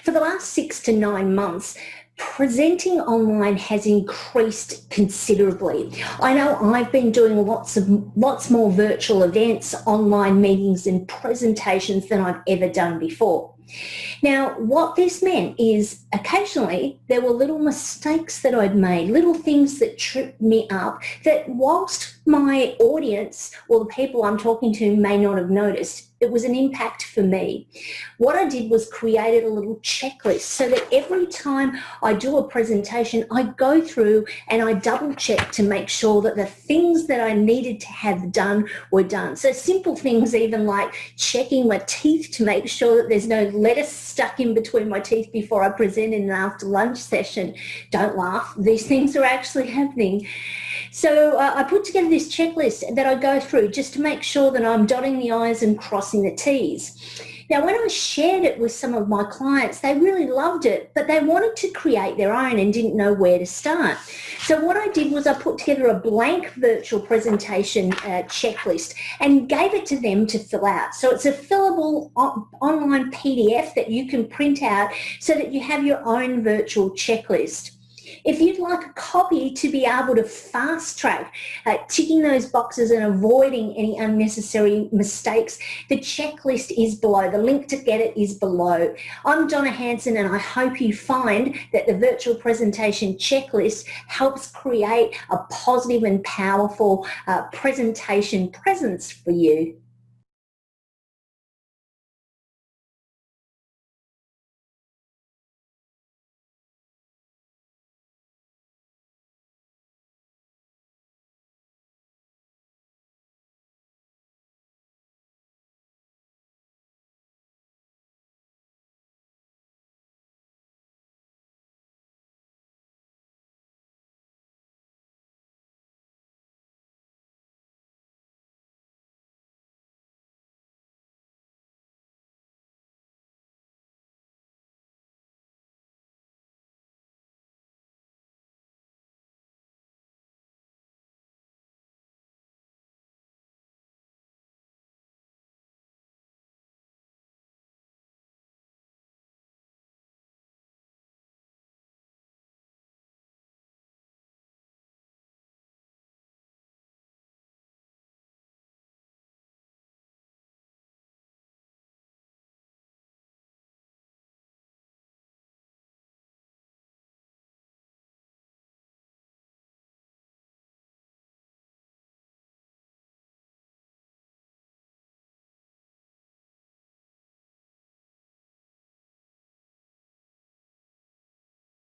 For the last 6 to 9 months, presenting online has increased considerably. I know I've been doing lots more virtual events, online meetings and presentations than I've ever done before. Now, what this meant is occasionally there were little mistakes that I'd made, little things that tripped me up that whilst my audience or the people I'm talking to may not have noticed, it was an impact for me. What I did was created a little checklist so that every time I do a presentation, I go through and I double check to make sure that the things that I needed to have done were done. So simple things even like checking my teeth to make sure that there's no lettuce stuck in between my teeth before I present in an after lunch session. Don't laugh, these things are actually happening. So I put together this checklist that I go through just to make sure that I'm dotting the I's and crossing the T's. Now, when I shared it with some of my clients, they really loved it, but they wanted to create their own and didn't know where to start. So what I did was I put together a blank virtual presentation checklist and gave it to them to fill out. So it's a fillable online PDF that you can print out so that you have your own virtual checklist. If you'd like a copy to be able to fast track ticking those boxes and avoiding any unnecessary mistakes, the checklist is below. The link to get it is below. I'm Donna Hanson, and I hope you find that the virtual presentation checklist helps create a positive and powerful presentation presence for you.